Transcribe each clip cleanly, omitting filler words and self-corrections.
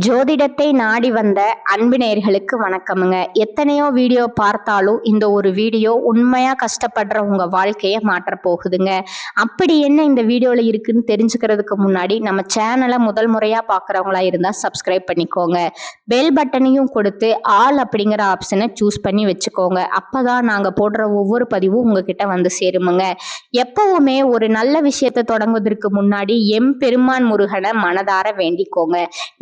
ஜோதிடத்தை நாடி வந்த அன்பு நேயர்களுக்கு வணக்கமுங்க. எத்தனையோ வீடியோ பார்த்தாலும் இந்த ஒரு வீடியோ உண்மையா கஷ்டப்படுற உங்க வாழ்க்கையை மாற்ற போகுதுங்க. அப்படி என்ன இந்த வீடியோல இருக்குன்னு தெரிஞ்சுக்கிறதுக்கு முன்னாடி நம்ம சேனலை முதல் முறையா பார்க்குறவங்களா இருந்தா சப்ஸ்கிரைப் பண்ணிக்கோங்க. பெல் பட்டனையும் கொடுத்து ஆல் அப்படிங்கிற ஆப்ஷனை சூஸ் பண்ணி வச்சுக்கோங்க. அப்பதான் நாங்க போடுற ஒவ்வொரு பதிவும் உங்ககிட்ட வந்து சேருமுங்க. எப்பவுமே ஒரு நல்ல விஷயத்தை தொடங்குவதற்கு முன்னாடி எம்பெருமான் முருகனை மனதார வேண்டிக்கோங்க.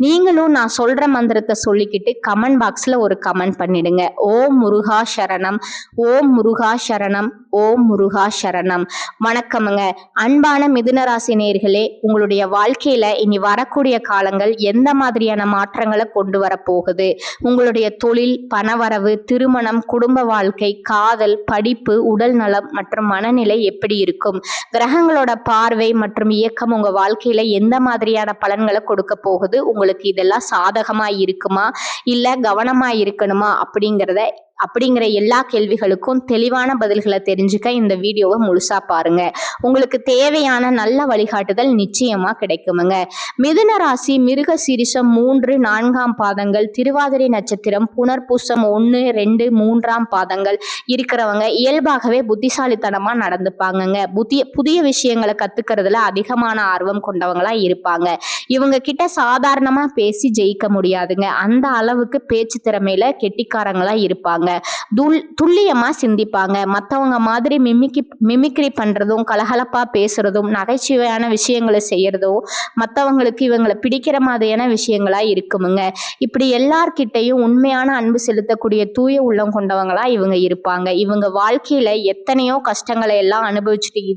நீங்களும் நான் சொல்ற மந்திரத்தை சொல்லிக்கிட்டு கமெண்ட் பாக்ஸ்ல ஒரு கமெண்ட் பண்ணிடுங்க. ஓம் முருகா சரணம், ஓம் முருகா சரணம், ஓம் முருகா சரணம். வணக்கமுங்க. அன்பான மிதுன ராசி நேயர்களே, உங்களுடைய வாழ்க்கையில இனி வரக்கூடிய காலங்கள் எந்த மாதிரியான மாற்றங்களை கொண்டு வர போகுது? உங்களுடைய தொழில், பணவரவு, திருமணம், குடும்ப வாழ்க்கை, காதல், படிப்பு, உடல் நலம் மற்றும் மனநிலை எப்படி இருக்கும்? கிரகங்களோட பார்வை மற்றும் இயக்கம் உங்க வாழ்க்கையில எந்த மாதிரியான பலன்களை கொடுக்க போகுது? உங்களுக்கு இதெல்லாம் சாதகமா இருக்குமா இல்ல கவனமா இருக்கணுமா அப்படிங்கிற எல்லா கேள்விகளுக்கும் தெளிவான பதில்களை தெரிஞ்சுக்க இந்த வீடியோவை முழுசா பாருங்க. உங்களுக்கு தேவையான நல்ல வழிகாட்டுதல் நிச்சயமா கிடைக்குமுங்க. மிதுன ராசி மிருக சீரிஷம் 3, 4 பாதங்கள், திருவாதிரை நட்சத்திரம், புனர்பூசம் 1, 2, 3 பாதங்கள் இருக்கிறவங்க இயல்பாகவே புத்திசாலித்தனமா நடந்துப்பாங்கங்க. புதிய விஷயங்களை கத்துக்கிறதுல அதிகமான ஆர்வம் கொண்டவங்களா இருப்பாங்க. இவங்க கிட்ட சாதாரணமா பேசி ஜெயிக்க முடியாதுங்க. அந்த அளவுக்கு பேச்சு திறமையில கெட்டிக்காரங்களா இருப்பாங்க. துல்லியமா சிந்திப்பாங்க. மற்றவங்க மாதிரி மிமிக்ரி பண்றதும், கலகலப்பா பேசுறதும், நகைச்சுவையான விஷயங்களை செய்யறதும் மற்றவங்களுக்கு இவங்களை பிடிக்கிற மாதிரியான விஷயங்களா இருக்குமுங்க. இப்படி எல்லார்கிட்டையும் உண்மையான அன்பு செலுத்தக்கூடிய தூய உள்ளம் கொண்டவங்களா இவங்க இருப்பாங்க. இவங்க வாழ்க்கையில எத்தனையோ கஷ்டங்களை எல்லாம் அனுபவிச்சுட்டு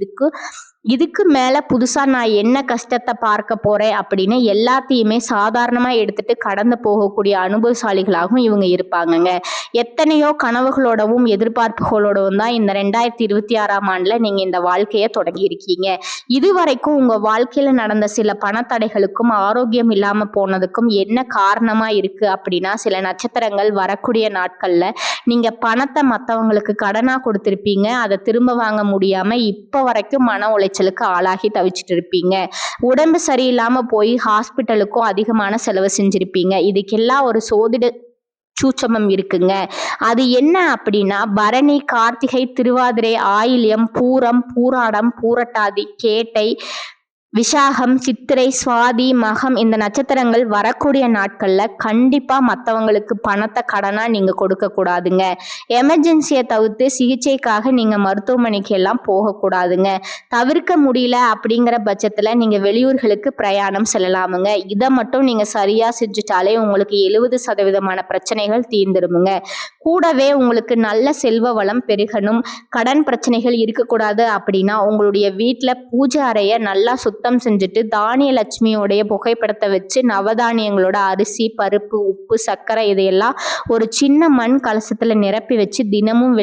இதுக்கு மேல புதுசா நான் என்ன கஷ்டத்தை பார்க்க போறேன் அப்படின்னு எல்லாத்தையுமே சாதாரணமா எடுத்துட்டு கடந்து போகக்கூடிய அனுபவசாலிகளாகவும் இவங்க இருப்பாங்கங்க. எத்தனையோ கனவுகளோடவும் எதிர்பார்ப்புகளோடவும் தான் இந்த 2026 ஆண்டுல நீங்க இந்த வாழ்க்கையை தொடங்கி இருக்கீங்க. இதுவரைக்கும் உங்க வாழ்க்கையில நடந்த சில பணத்தடைகளுக்கும் ஆரோக்கியம் இல்லாம போனதுக்கும் என்ன காரணமா இருக்கு அப்படின்னா, சில நட்சத்திரங்கள் வரக்கூடிய நாட்கள்ல நீங்க பணத்தை மற்றவங்களுக்கு கடனா கொடுத்திருப்பீங்க. அதை திரும்ப வாங்க முடியாம இப்ப வரைக்கும் மன உளைச்சலுக்கு ஆளாகி தவிச்சிட்டு இருப்பீங்க. உடம்பு சரியில்லாம போய் ஹாஸ்பிட்டலுக்கும் அதிகமான செலவு செஞ்சிருப்பீங்க. இதுக்கெல்லாம் ஒரு சோதிட சூட்சமம் இருக்குங்க. அது என்ன அப்படின்னா, பரணி, கார்த்திகை, திருவாதிரை, ஆயில்யம், பூரம், பூராடம், பூரட்டாதி, கேட்டை, விசாகம், சித்திரை, சுவாதி, மகம் இந்த நட்சத்திரங்கள் வரக்கூடிய நாட்கள்ல கண்டிப்பா மற்றவங்களுக்கு பணத்தை கடனா நீங்க கொடுக்க கூடாதுங்க. எமர்ஜென்சியை தவிர்த்து சிகிச்சைக்காக நீங்க மருத்துவமனைக்கு எல்லாம் போகக்கூடாதுங்க. தவிர்க்க முடியல அப்படிங்கிற பட்சத்துல நீங்க வெளியூர்களுக்கு பிரயாணம் செல்லலாமுங்க. இதை மட்டும் நீங்க சரியா செஞ்சுட்டாலே உங்களுக்கு 70% பிரச்சனைகள் தீர்ந்துருமுங்க. கூடவே உங்களுக்கு நல்ல செல்வ வளம் பெருகணும், கடன் பிரச்சனைகள் இருக்கக்கூடாது அப்படின்னா உங்களுடைய வீட்டுல பூஜை அறைய நல்லா சுத்தம் செஞ்சுட்டு தானிய லட்சுமியோடைய புகைப்படத்தை வச்சு நவதானியங்களோட அரிசி, பருப்பு, உப்பு, சர்க்கரை இதையெல்லாம் ஒரு சின்ன மண் கலசத்துல நிரப்பி வச்சு தினமும்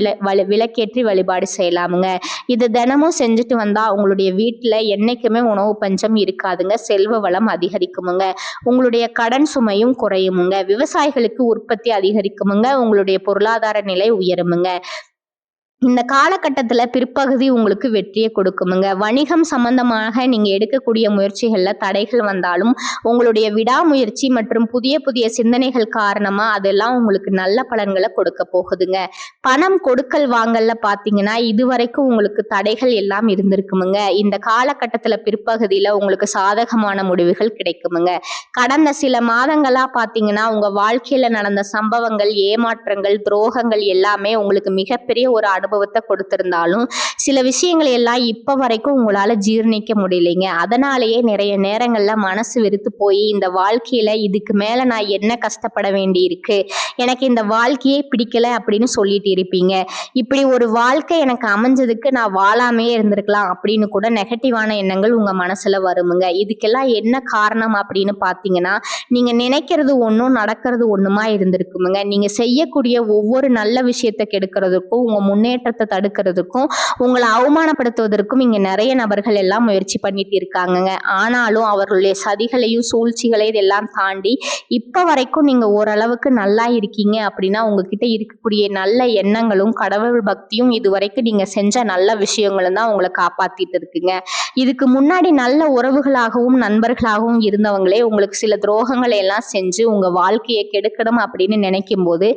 விளக்கேற்றி வழிபாடு செய்யலாமுங்க. இது தினமும் செஞ்சுட்டு வந்தா உங்களுடைய வீட்டுல என்னைக்குமே உணவு பஞ்சம் இருக்காதுங்க. செல்வ வளம் அதிகரிக்குமுங்க. உங்களுடைய கடன் சுமையும் குறையுமுங்க. விவசாயிகளுக்கு உற்பத்தி அதிகரிக்குமுங்க. உங்களுடைய பொருளாதார நிலை உயருமுங்க. இந்த காலகட்டத்துல பிற்பகுதி உங்களுக்கு வெற்றியை கொடுக்குமுங்க. வணிகம் சம்பந்தமாக நீங்க எடுக்கக்கூடிய முயற்சிகள்ல தடைகள் வந்தாலும் உங்களுடைய விடாமுயற்சி மற்றும் புதிய சிந்தனைகள் காரணமா அதெல்லாம் உங்களுக்கு நல்ல பலன்களை கொடுக்க போகுதுங்க. பணம் கொடுக்கல் வாங்கல்ல பாத்தீங்கன்னா இதுவரைக்கும் உங்களுக்கு தடைகள் எல்லாம் இருந்திருக்குமுங்க. இந்த காலகட்டத்துல பிற்பகுதியில உங்களுக்கு சாதகமான முடிவுகள் கிடைக்குமுங்க. கடந்த சில மாதங்களா பாத்தீங்கன்னா உங்க வாழ்க்கையில நடந்த சம்பவங்கள், ஏமாற்றங்கள், துரோகங்கள் எல்லாமே உங்களுக்கு மிகப்பெரிய ஒரு அனுபவத்தை கொடுத்திருந்தாலும் சில விஷயங்களை எல்லாம் இப்ப வரைக்கும் உங்களால ஜீர்ணிக்க முடியலைங்க. அதனாலேயே நிறைய நேரங்கள்ல மனசு வெறுத்து போய் இந்த வாழ்க்கையில இதுக்கு மேல நான் என்ன கஷ்டப்பட வேண்டி இருக்கு, எனக்கு இந்த வாழ்க்கையே பிடிக்கல அப்படின்னு சொல்லிட்டு இருப்பீங்க. இப்படி ஒரு வாழ்க்கை எனக்கு அமைஞ்சதுக்கு நான் வாழாமே இருந்திருக்கலாம் அப்படின்னு கூட நெகட்டிவான எண்ணங்கள் உங்க மனசுல வருமுங்க. இதுக்கெல்லாம் என்ன காரணம் அப்படின்னு பாத்தீங்கன்னா, நீங்க நினைக்கிறது ஒன்றும் நடக்கிறது ஒண்ணுமா இருந்திருக்குமுங்க. நீங்க செய்யக்கூடிய ஒவ்வொரு நல்ல விஷயத்தை கெடுக்கிறதுக்கும் உங்க முன்னேற்ற முன்னேற்றத்தை தடுக்கிறதுக்கும் உங்களை அவமானப்படுத்துவதற்கும் இங்க நிறைய நபர்கள் எல்லாம் முயற்சி பண்ணிட்டு இருக்காங்கங்க. ஆனாலும் அவர்களுடைய சதிகளையும் சூழ்ச்சிகளையும் இதெல்லாம் தாண்டி இப்ப வரைக்கும் நீங்க ஓரளவுக்கு நல்லா இருக்கீங்க அப்படின்னா உங்ககிட்ட இருக்கக்கூடிய நல்ல எண்ணங்களும் கடவுள் பக்தியும் இது வரைக்கும் நீங்க செஞ்ச நல்ல விஷயங்களும் தான் உங்களை காப்பாத்திட்டு இருக்குங்க. இதுக்கு முன்னாடி நல்ல உறவுகளாகவும் நண்பர்களாகவும் இருந்தவங்களே உங்களுக்கு சில துரோகங்களை எல்லாம் செஞ்சு உங்க வாழ்க்கையை கெடுக்கணும் அப்படின்னு நினைக்கும் போது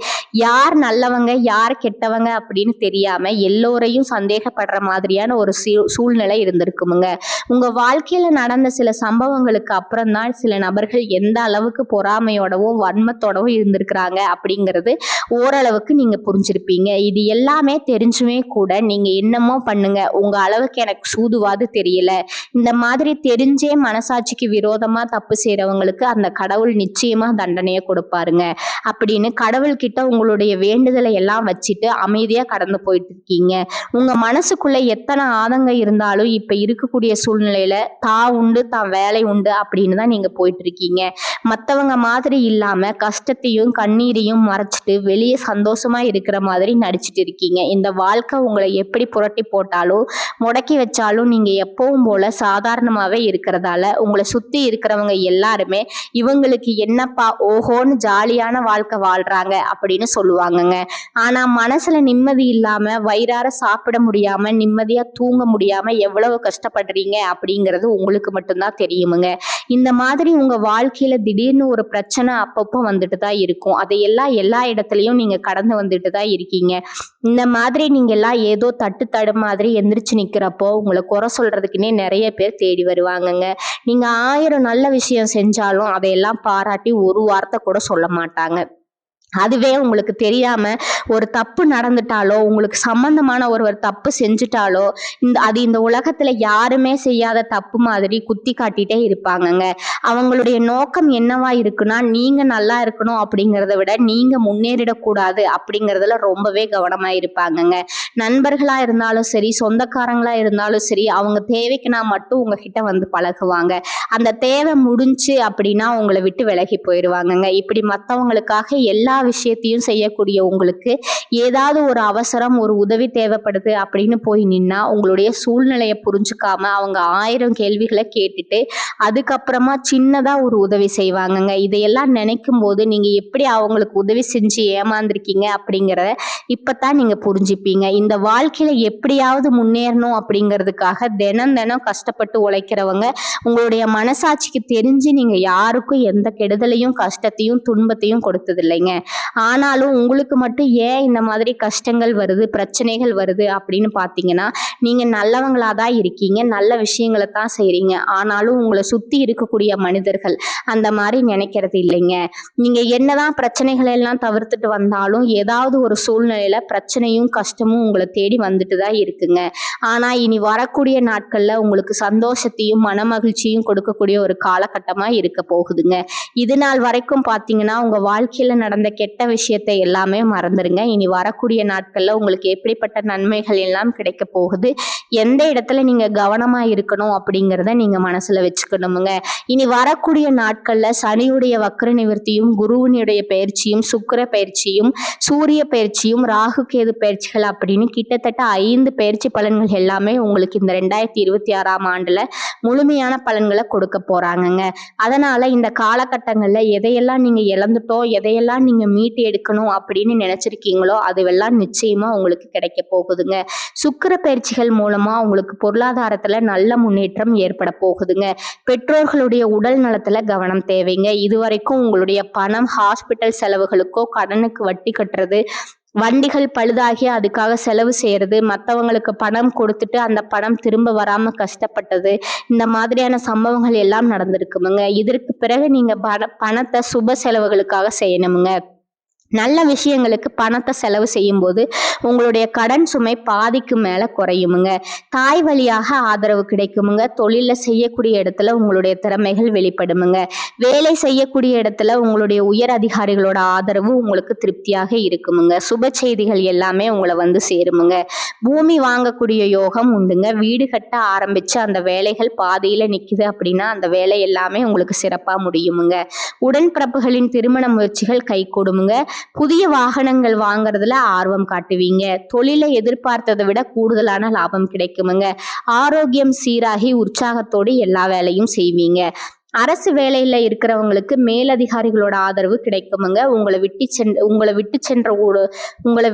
யார் நல்லவங்க யார் கெட்டவங்க அப்படின்னு தெரியாம எல்லோரையும் சந்தேகப்படுற மாதிரியான ஒரு சூழ்நிலை இருந்திருக்குமுங்க. உங்க வாழ்க்கையில நடந்த சில சம்பவங்களுக்கு அப்புறம் தான் சில நபர்கள் எந்த அளவுக்கு பொறாமையோடவும் வன்மத்தோடவும் இருந்திருக்கிறாங்க அப்படிங்கிறது ஓரளவுக்கு நீங்க புரிஞ்சிருப்பீங்க. இது எல்லாமே தெரிஞ்சுமே கூட நீங்க என்னமோ பண்ணுங்க, உங்க அளவுக்கு எனக்கு சூதுவாது தெரியல, இந்த மாதிரி தெரிஞ்சே மனசாட்சிக்கு விரோதமா தப்பு செய்யறவங்களுக்கு அந்த கடவுள் நிச்சயமா தண்டனையை கொடுப்பாருங்க அப்படின்னு கடவுள்கிட்ட உங்களுடைய வேண்டுதலை எல்லாம் வச்சுட்டு அமைதியா கடந்து போயிட்டு இருக்கீங்க. உங்க மனசுக்குள்ள எத்தனை ஆதங்கம் இருந்தாலும் இப்ப இருக்கக்கூடிய சூழ்நிலையில தான் உண்டு தான் வேலை உண்டு அப்படின்னு தான் நீங்க போயிட்டு இருக்கீங்க. மத்தவங்க மாதிரி இல்லாம கஷ்டத்தையும் கண்ணீரையும் மறைச்சிட்டு வெளியே சந்தோஷமா இருக்கிற மாதிரி நடிச்சிட்டு இருக்கீங்க. இந்த வாழ்க்கை உங்களை எப்படி புரட்டி போட்டாலும் முடக்கி வச்சாலும் நீங்க எப்பவும் போல சாதாரணமாவே இருக்கிறதால உங்களை சுத்தி இருக்கிறவங்க எல்லாருமே இவங்களுக்கு என்னப்பா ஓஹோன்னு ஜாலியான வாழ்க்கை வாழ்றாங்க அப்படின்னு சொல்லுவாங்கங்க. ஆனா மனசுல நிம்மதி இல்லாம வயிறார சாப்பிட முடியாம நிம்மதியா தூங்க முடியாம எவ்வளவு கஷ்டப்படுறீங்க அப்படிங்கிறது உங்களுக்கு மட்டும்தான் தெரியுமுங்க. இந்த மாதிரி உங்க வாழ்க்கையில திடீர்னு ஒரு பிரச்சனை அப்பப்போ வந்துட்டு தான் இருக்கும். அதையெல்லாம் எல்லா இடத்துலயும் நீங்க கடந்து வந்துட்டு தான் இருக்கீங்க. இந்த மாதிரி நீங்க எல்லாம் ஏதோ தட்டு மாதிரி எந்திரிச்சு நிக்கிறப்போ உங்களை குறை சொல்றதுக்குன்னே நிறைய பேர் தேடி வருவாங்கங்க. நீங்க 1000 நல்ல விஷயம் செஞ்சாலும் அதையெல்லாம் பாராட்டி ஒரு வார்த்தை கூட சொல்ல மாட்டாங்க. அதுவே உங்களுக்கு தெரியாம ஒரு தப்பு நடந்துட்டாலோ உங்களுக்கு சம்பந்தமான ஒருவர் தப்பு செஞ்சுட்டாலோ இந்த உலகத்துல யாருமே செய்யாத தப்பு மாதிரி குத்தி காட்டிட்டே இருப்பாங்கங்க. அவங்களுடைய நோக்கம் என்னவா இருக்குன்னா நீங்க நல்லா இருக்கணும் அப்படிங்கிறத விட நீங்க முன்னேறிடக்கூடாது அப்படிங்கிறதுல ரொம்பவே கவனமா இருப்பாங்கங்க. நண்பர்களா இருந்தாலும் சரி சொந்தக்காரங்களா இருந்தாலும் சரி அவங்க தேவைக்குனா மட்டும் உங்ககிட்ட வந்து பழகுவாங்க. அந்த தேவை முடிஞ்சு அப்படின்னா உங்களை விட்டு விலகி போயிடுவாங்கங்க. இப்படி மற்றவங்களுக்காக எல்லா விஷயத்தையும் செய்யக்கூடிய உங்களுக்கு ஏதாவது ஒரு அவசரம் ஒரு உதவி தேவைப்படுது அப்படின்னு போய் நின்னா உங்களுடைய சூழ்நிலையை புரிஞ்சுக்காம அவங்க 1000 கேள்விகளை கேட்டுட்டு அதுக்கப்புறமா சின்னதா ஒரு உதவி செய்வாங்கங்க. இதையெல்லாம் நினைக்கும் போது நீங்க எப்படி அவங்களுக்கு உதவி செஞ்சு ஏமாந்துருக்கீங்க அப்படிங்கிறத இப்பதான் நீங்க புரிஞ்சுப்பீங்க. இந்த வாழ்க்கையில எப்படியாவது முன்னேறணும் அப்படிங்கிறதுக்காக தினம் தினம் கஷ்டப்பட்டு உழைக்கிறவங்க உங்களுடைய மனசாட்சிக்கு தெரிஞ்சு நீங்க யாருக்கும் எந்த கெடுதலையும் கஷ்டத்தையும் துன்பத்தையும் கொடுத்தது இல்லைங்க. ஆனாலும் உங்களுக்கு மட்டும் ஏன் இந்த மாதிரி கஷ்டங்கள் வருது பிரச்சனைகள் வருது அப்படின்னு பாத்தீங்கன்னா நீங்க நல்லவங்களா தான் இருக்கீங்க, நல்ல விஷயங்களை தான் செய்றீங்க. ஆனாலும் உங்களை சுத்தி இருக்கக்கூடிய மனிதர்கள் அந்த மாதிரி நினைக்கிறது இல்லைங்க. நீங்க என்னதான் பிரச்சனைகளை எல்லாம் தவிர்த்துட்டு வந்தாலும் ஏதாவது ஒரு சூழ்நிலையில பிரச்சனையும் கஷ்டமும் உங்களை தேடி வந்துட்டு தான் இருக்குங்க. ஆனா இனி வரக்கூடிய நாட்கள்ல உங்களுக்கு சந்தோஷத்தையும் மன மகிழ்ச்சியும் கொடுக்கக்கூடிய ஒரு காலகட்டமா இருக்க போகுதுங்க. இது நாள் வரைக்கும் பாத்தீங்கன்னா உங்க வாழ்க்கையில நடந்த கெட்ட விஷயத்தை எல்லாமே மறந்துருங்க. இனி வரக்கூடிய நாட்கள்ல உங்களுக்கு எப்படிப்பட்ட நன்மைகள் எல்லாம் கிடைக்க போகுது, எந்த இடத்துல நீங்க கவனமா இருக்கணும் அப்படிங்கிறத நீங்க மனசுல வச்சுக்கணுமுங்க. இனி வரக்கூடிய நாட்கள்ல சனியுடைய வக்ர நிவர்த்தியும் குருவினுடைய பயிற்சியும் சுக்கிர பயிற்சியும் சூரிய பயிற்சியும் ராகு கேது பயிற்சிகள் அப்படின்னு கிட்டத்தட்ட 5 பயிற்சி பலன்கள் எல்லாமே உங்களுக்கு இந்த 2026ஆம் ஆண்டுல முழுமையான பலன்களை கொடுக்க போறாங்கங்க. அதனால இந்த காலகட்டங்கள்ல எதையெல்லாம் நீங்க இழந்துட்டோம் எதையெல்லாம் நீங்க மீட்டு எடுக்கணும் அப்படின்னு நினைச்சிருக்கீங்களோ அதுவெல்லாம் நிச்சயமா உங்களுக்கு கிடைக்க போகுதுங்க. சுக்கிர பயிற்சிகள் மூலமா உங்களுக்கு பொருளாதாரத்துல நல்ல முன்னேற்றம் ஏற்பட போகுதுங்க. பெற்றோர்களுடைய உடல் நலத்துல கவனம் தேவைங்க. இதுவரைக்கும் உங்களுடைய பணம் ஹாஸ்பிட்டல் செலவுகளுக்கோ கடனுக்கு வட்டி கட்டுறது வண்டிகள் பழுதாகி அதுக்காக செலவு செய்யறது மற்றவங்களுக்கு பணம் கொடுத்துட்டு அந்த பணம் திரும்ப வராம கஷ்டப்பட்டது இந்த மாதிரியான சம்பவங்கள் எல்லாம் நடந்திருக்குமுங்க. இதற்கு பிறகு நீங்க பணத்தை சுப செலவுகளுக்காக செய்யணுமுங்க. நல்ல விஷயங்களுக்கு பணத்தை செலவு செய்யும் போது உங்களுடைய கடன் சுமை பாதிக்கு மேல குறையுமுங்க. தாய் வழியாக ஆதரவு கிடைக்குமுங்க. தொழில செய்யக்கூடிய இடத்துல உங்களுடைய திறமைகள் வெளிப்படுமுங்க. வேலை செய்யக்கூடிய இடத்துல உங்களுடைய உயர் அதிகாரிகளோட ஆதரவு உங்களுக்கு திருப்தியாக இருக்குமுங்க. சுப செய்திகள் எல்லாமே உங்களை வந்து சேருமுங்க. பூமி வாங்கக்கூடிய யோகம் உண்டுங்க. வீடு கட்ட ஆரம்பிச்சு அந்த வேலைகள் பாதியில நிக்குது அப்படின்னா அந்த வேலை எல்லாமே உங்களுக்கு சிறப்பா முடியுமுங்க. உடன்பிறப்புகளின் திருமண முயற்சிகள் கைகூடுமுங்க. புதிய வாகனங்கள் வாங்குறதுல ஆர்வம் காட்டுவீங்க. தொழிலை எதிர்பார்த்ததை விட கூடுதலான லாபம் கிடைக்குமுங்க. ஆரோக்கியம் சீராகி உற்சாகத்தோடு எல்லா வேலையும் செய்வீங்க. அரசு வேலையில இருக்கிறவங்களுக்கு மேலதிகாரிகளோட ஆதரவு கிடைக்குமுங்க. உங்களை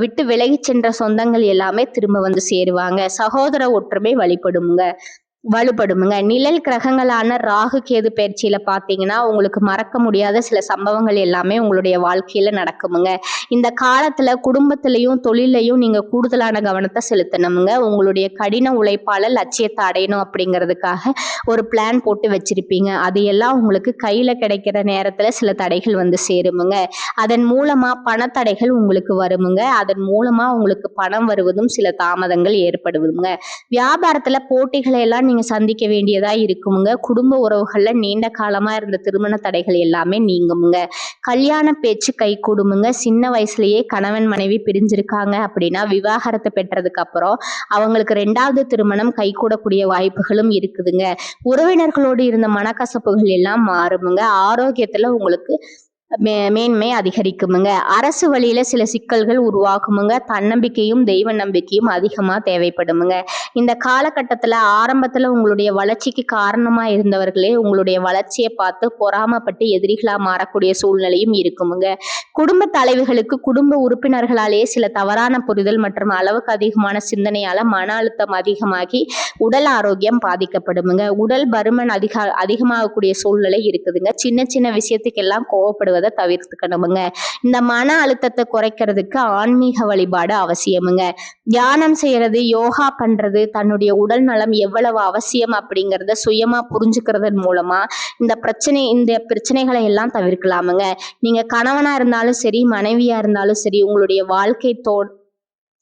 விட்டு விலகி சென்ற சொந்தங்கள் எல்லாமே திரும்ப வந்து சேருவாங்க. சகோதர ஒற்றுமை வலுப்படுமுங்க. நிழல் கிரகங்களான ராகு கேது பயிற்சியில பாத்தீங்கன்னா உங்களுக்கு மறக்க முடியாத சில சம்பவங்கள் எல்லாமே உங்களுடைய வாழ்க்கையில நடக்குமுங்க. இந்த காலத்துல குடும்பத்திலையும் தொழிலையும் நீங்க கூடுதலான கவனத்தை செலுத்தணுமுங்க. உங்களுடைய கடின உழைப்பால லட்சியத்தை அடையணும் அப்படிங்கிறதுக்காக ஒரு பிளான் போட்டு வச்சிருப்பீங்க. அது எல்லாம் உங்களுக்கு கையில கிடைக்கிற நேரத்துல சில தடைகள் வந்து சேருமுங்க. அதன் மூலமா பணத்தடைகள் உங்களுக்கு வருமுங்க. அதன் மூலமா உங்களுக்கு பணம் வருவதும் சில தாமதங்கள் ஏற்படுவதுங்க. வியாபாரத்துல போட்டிகளை எல்லாம் நீங்க சந்திக்க வேண்டியதா இருக்குமுங்க. குடும்ப உறவுகள்ல நீண்ட காலமா இருந்த திருமண தடைகள் எல்லாமே நீங்குமுங்க. கல்யாண பேச்சு கை கூடுமுங்க. சின்ன வயசுலயே கணவன் மனைவி பிரிஞ்சிருக்காங்க அப்படின்னா விவாகரத்து பெற்றதுக்கு அப்புறம் அவங்களுக்கு 2வது திருமணம் கை கூடக்கூடிய வாய்ப்புகளும் இருக்குதுங்க. உறவினர்களோடு இருந்த மனக்கசப்புகள் எல்லாம் மாறுமுங்க. ஆரோக்கியத்துல உங்களுக்கு மேன்மை அதிகரிக்குமுங்க. அரசு வழியில சில சிக்கல்கள் உருவாகுமுங்க. தன்னம்பிக்கையும் தெய்வ நம்பிக்கையும் அதிகமா தேவைப்படுமுங்க. இந்த காலகட்டத்துல ஆரம்பத்துல உங்களுடைய வளர்ச்சிக்கு காரணமா இருந்தவர்களே உங்களுடைய வளர்ச்சியை பார்த்து பொறாமப்பட்டு எதிரிகளா மாறக்கூடிய சூழ்நிலையும் இருக்குமுங்க. குடும்ப தலைவிகளுக்கு குடும்ப உறுப்பினர்களாலேயே சில தவறான புரிதல் மற்றும் அளவுக்கு அதிகமான சிந்தனையால மன அழுத்தம் அதிகமாகி உடல் ஆரோக்கியம் பாதிக்கப்படுமுங்க. உடல் பருமன் அதிகமாகக்கூடிய சூழ்நிலை இருக்குதுங்க. சின்ன சின்ன விஷயத்துக்கெல்லாம் கோவப்படுவதை தவிர்த்துக்கணுமுங்க. இந்த மன அழுத்தத்தை குறைக்கிறதுக்கு ஆன்மீக வழிபாடு அவசியமுங்க. தியானம் செய்யறது, யோகா பண்றது, தன்னுடைய உடல் நலம் எவ்வளவு அவசியம் அப்படிங்கறத சுயமா புரிஞ்சுக்கிறதன் மூலமா இந்த பிரச்சனைகளை எல்லாம் தவிர்க்கலாமுங்க. நீங்க கணவனா இருந்தாலும் சரி, மனைவியா இருந்தாலும் சரி,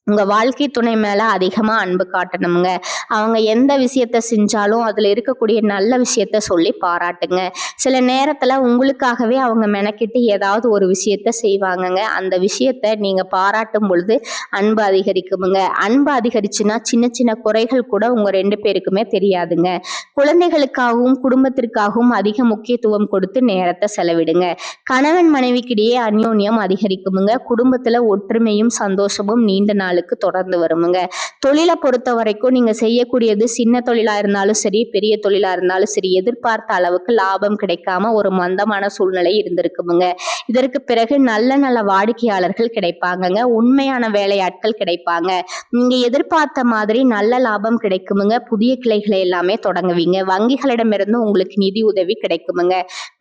உங்க வாழ்க்கை துணை மேல அதிகமா அன்பு காட்டணுங்க. அவங்க எந்த விஷயத்த செஞ்சாலும் அதுல இருக்கக்கூடிய நல்ல விஷயத்த சொல்லி பாராட்டுங்க. சில நேரத்துல உங்களுக்காகவே அவங்க மெனக்கிட்டு ஏதாவது ஒரு விஷயத்த செய்வாங்கங்க. அந்த விஷயத்த நீங்க பாராட்டும் பொழுது அன்பு அதிகரிக்குமுங்க. அன்பு அதிகரிச்சுன்னா சின்ன சின்ன குறைகள் கூட உங்க 2 பேருக்குமே தெரியாதுங்க. குழந்தைகளுக்காகவும் குடும்பத்திற்காகவும் அதிக முக்கியத்துவம் கொடுத்து நேரத்தை செலவிடுங்க. கணவன் மனைவிக்கிடையே அந்யோன்யம் அதிகரிக்குமுங்க. குடும்பத்துல ஒற்றுமையும் சந்தோஷமும் நீண்ட நாளுக்கு தொடர்ந்து வருமுங்க. தொழிலை பொறுத்த வரைக்கும் நீங்க செய்யக்கூடியது சின்ன தொழிலா இருந்தாலும் சரி, பெரிய தொழிலா இருந்தாலும் சரி, எதிர்பார்த்த அளவுக்கு லாபம் கிடைக்காம ஒரு மந்தமான சூழ்நிலை இருந்திருக்குமுங்க. இதற்கு பிறகு நல்ல வாடிக்கையாளர்கள் கிடைப்பாங்கங்க. உண்மையான வேலையாட்கள் கிடைப்பாங்க. நீங்க எதிர்பார்த்த மாதிரி நல்ல லாபம் கிடைக்குமுங்க. புதிய கிளைகளை எல்லாமே தொடங்குவீங்க. வங்கிகளிடமிருந்து உங்களுக்கு நிதி உதவி கிடைக்குமுங்க.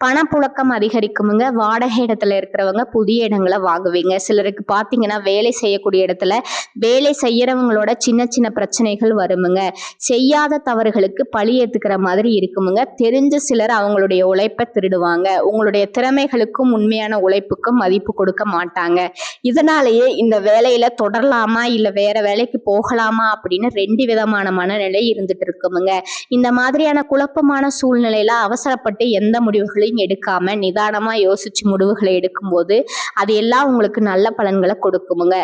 பணப்புழக்கம் அதிகரிக்குமுங்க. வாடகை இடத்துல இருக்கிறவங்க புதிய இடங்களை வாங்குவீங்க. சிலருக்கு பாத்தீங்கன்னா வேலை செய்யக்கூடிய இடத்துல வேலை செய்யறவங்களோட சின்ன சின்ன பிரச்சனைகள் வருமுங்க. செய்யாத தவறுகளுக்கு பழி ஏத்துக்கிற மாதிரி இருக்குமுங்க. தெரிஞ்ச சிலர் அவங்களுடைய உழைப்பை திருடுவாங்க. உங்களுடைய திறமைகளுக்கும் உண்மையான உழைப்புக்கும் மதிப்பு கொடுக்க மாட்டாங்க. இதனாலேயே இந்த வேலையில தொடரலாமா இல்ல வேற வேலைக்கு போகலாமா அப்படின்னு 2 விதமான மனநிலை இருந்துட்டு இருக்குமுங்க. இந்த மாதிரியான குழப்பமான சூழ்நிலையில அவசரப்பட்டு எந்த முடிவுகளையும் எடுக்காம நிதானமா யோசிச்சு முடிவுகளை எடுக்கும்போது அது எல்லாம் உங்களுக்கு நல்ல பலன்களை கொடுக்குமுங்க.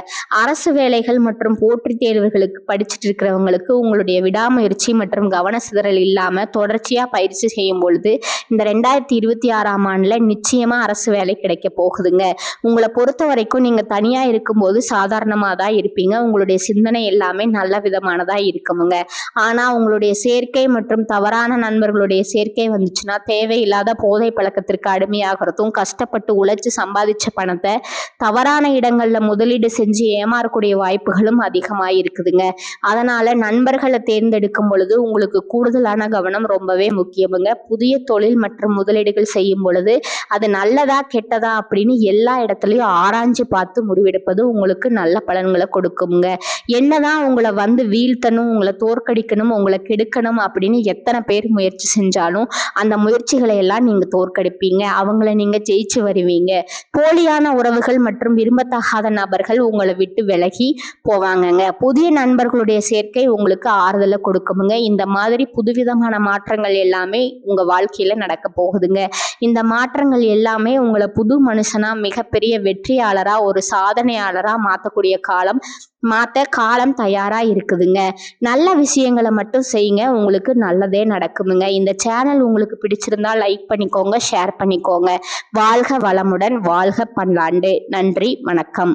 அரசு வேலைகள் மற்றும் போட்டி தேர்வுகளுக்கு படிச்சுட்டு இருக்கிறவங்களுக்கு உங்களுடைய விடாமுயற்சி மற்றும் கவன சிதறல் இல்லாம தொடர்ச்சியா பயிற்சி செய்யும் பொழுது இந்த 2026ஆம் ஆண்டுல நிச்சயமா அரசு வேலை கிடைக்க போகுதுங்க. உங்களை பொறுத்த வரைக்கும் நீங்க தனியா இருக்கும்போது சாதாரணமா தான் இருப்பீங்க. உங்களுடைய சிந்தனை எல்லாமே நல்ல விதமானதா இருக்குமுங்க. ஆனா உங்களுடைய சேர்க்கை மற்றும் தவறான நண்பர்களுடைய சேர்க்கை வந்துச்சுன்னா தேவையில்லாத போதை பழக்கத்திற்கு அடிமையாகிறதும், கஷ்டப்பட்டு உழைச்சு சம்பாதிச்ச பணத்தை தவறான இடங்கள்ல முதலீடு செஞ்சு ஏமாறக்கூடிய வாய்ப்புகளும் அதிகமாக இருக்குதுங்க. அதனால நண்பர்களை தேர்ந்தெடுக்கும் பொழுது உங்களுக்கு கூடுதலான கவனம் ரொம்பவே முக்கியமுங்க. புதிய தொழில் மற்றும் முதலீடுகள் செய்யும் பொழுது அது நல்லதா கெட்டதா அப்படின்னு எல்லா இடத்துலயும் ஆராய்ஞ்சு பார்த்து முடிவெடுப்பது உங்களுக்கு நல்ல பலன்களை கொடுக்குங்க. என்னதான் உங்களை வந்து வீழ்த்தணும், உங்களை தோற்கடிக்கணும், உங்களை கெடுக்கணும் அப்படின்னு எத்தனை பேர் முயற்சி செஞ்சாலும் அந்த முயற்சிகளை எல்லாம் நீங்க தோற்கடிப்பீங்க. அவங்கள நீங்க ஜெயிச்சு வருவீங்க. போலியான உறவுகள் மற்றும் விரும்பத்தகாத நபர்கள் உங்களை விட்டு விலகி போவாங்கங்க. புதிய நண்பர்களுடைய சேர்க்கை உங்களுக்கு ஆறுதலை கொடுக்குமுங்க. இந்த மாதிரி புதுவிதமான மாற்றங்கள் எல்லாமே உங்க வாழ்க்கையில நடக்க போகுதுங்க. இந்த மாற்றங்கள் எல்லாமே உங்களை புது மனுஷனா மிகப்பெரிய வெற்றியாளரா ஒரு சாதனையாளரா மாற்றக்கூடிய காலம் தயாரா இருக்குதுங்க. நல்ல விஷயங்களை மட்டும் செய்யுங்க, உங்களுக்கு நல்லதே நடக்குமுங்க. இந்த சேனல் உங்களுக்கு பிடிச்சிருந்தா லைக் பண்ணிக்கோங்க, ஷேர் பண்ணிக்கோங்க. வாழ்க வளமுடன், வாழ்க பல்லாண்டு. நன்றி, வணக்கம்.